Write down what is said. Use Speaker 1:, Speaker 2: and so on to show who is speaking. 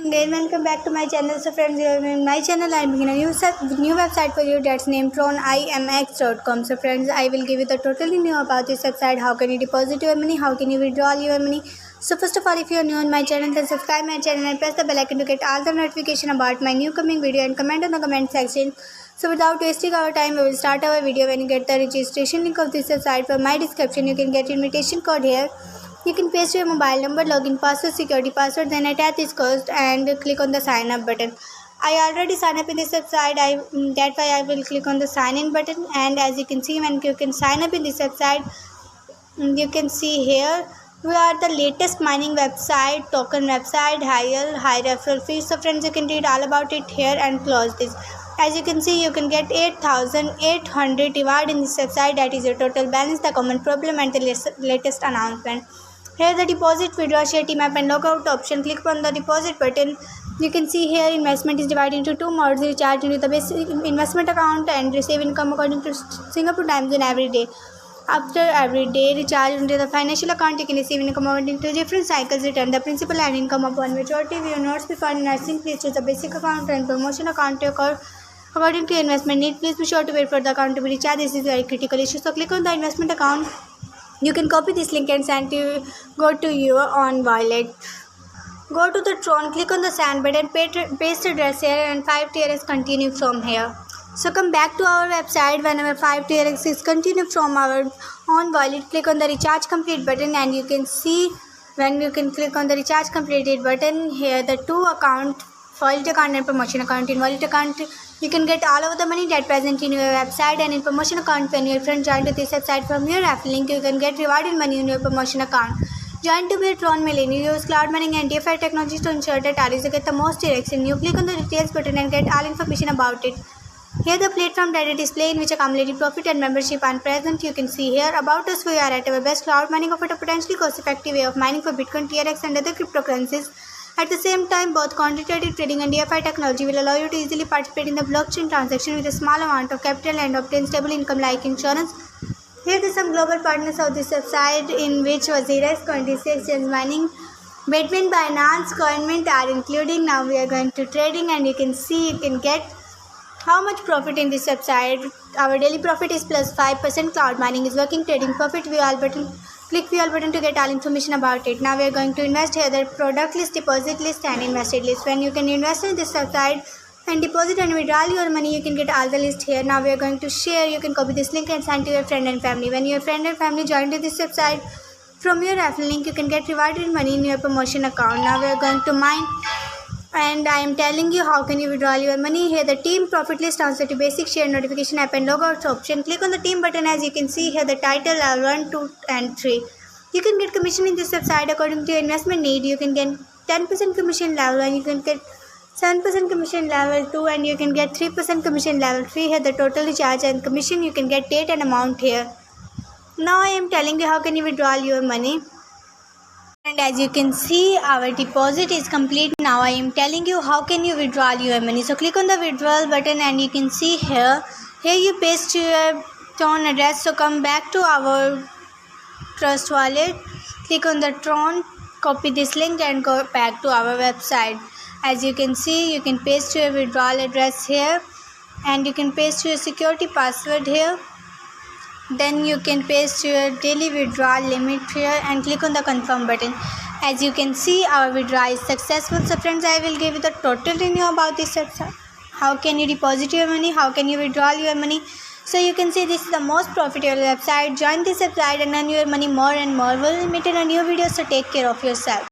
Speaker 1: Again, welcome back to my channel. So friends, in my channel I am making a new website for you that's named tronimx.com. So friends, I will give you the totally new about this website. How can you deposit your money? How can you withdraw your money? So first of all, if you are new on my channel, then subscribe my channel and press the bell icon to get all the notification about my new coming video and comment on the comment section. So without wasting our time, we will start our video. When you get the registration link of this website from my description, you can get invitation code here. You can paste your mobile number, login password, security password, then attach this code and click on the sign up button. I already signed up in this website. That's why I will click on the sign in button. And as you can see, when you can sign up in this website, you can see here we are the latest mining website, token website, high referral fees. So friends, you can read all about it here and close this. As you can see, you can get 8,800 reward in this website. That is your total balance, the common problem, and the latest announcement. Here the deposit, withdraw, share, team app and logout option. Click on the deposit button. You can see here investment is divided into two modes: recharge into the basic investment account and receive income according to Singapore time zone every day. After every day recharge into the financial account, you can receive income according to different cycles. Return the principal and income upon maturity. We will not be found nursing. Please choose the basic account and promotion account to occur according to your investment need. Please be sure to wait for the account to be recharged. This is a very critical issue. So click on the investment account. You can copy this link and send to go to your own wallet. Go to the Tron, click on the send button, paste address here and 5 TRX continue from here. So come back to our website. Whenever 5 TRX is continue from our own wallet, click on the recharge complete button and you can see when you can click on the recharge completed button here the two account, wallet account and promotion account. In wallet account, you can get all of the money that present in your website, and in promotion account, when your friend joined to this website from your referral link, you can get rewarded money in your promotion account. Join to be a Tron Millennium. Use cloud mining and DeFi technology to ensure that always you get the most direction. You click on the details button and get all information about it. Here the platform that it is display in which accumulated profit and membership are present. You can see here about us. We are at our best. Cloud mining offer a potentially cost-effective way of mining for Bitcoin, TRX and other cryptocurrencies. At the same time, both quantitative trading and DeFi technology will allow you to easily participate in the blockchain transaction with a small amount of capital and obtain stable income like insurance. Here are some global partners of this website, in which Wazirex, Coinbase, Exchange Mining, Bitmain, Binance, Coinmint are including. Now we are going to trading and you can see you can get how much profit in this website. Our daily profit is plus 5%. Cloud mining is working. Trading profit, view all button. Click view all button to get all information about it. Now we are going to invest here the product list, deposit list and invested list. When you can invest in this website and deposit and withdraw your money, you can get all the list here. Now we are going to share. You can copy this link and send to your friend and family. When your friend and family join to this website from your referral link, you can get rewarded money in your promotion account. Now we are going to mine. And I am telling you how can you withdraw your money. Here the team profit list, answer to basic, share, notification app and logout option. Click on the team button. As you can see here the title level 1, 2 and 3. You can get commission in this website according to your investment need. You can get 10% commission level and you can get 7% commission level 2 and you can get 3% commission level 3. Here the total recharge and commission, you can get date and amount here. Now I am telling you how can you withdraw your money. And as you can see, our deposit is complete. Now I am telling you how can you withdraw your money. So click on the withdrawal button and you can see here you paste your Tron address. So come back to our Trust wallet, click on the Tron, copy this link and go back to our website. As you can see, you can paste your withdrawal address here and you can paste your security password here. Then you can paste your daily withdrawal limit here and click on the confirm button. As you can see, our withdrawal is successful. So friends, I will give you the total review about this website. How can you deposit your money? How can you withdraw your money? So you can see this is the most profitable website. Join this website and earn your money more and more. We will meet in a new video. So take care of yourself.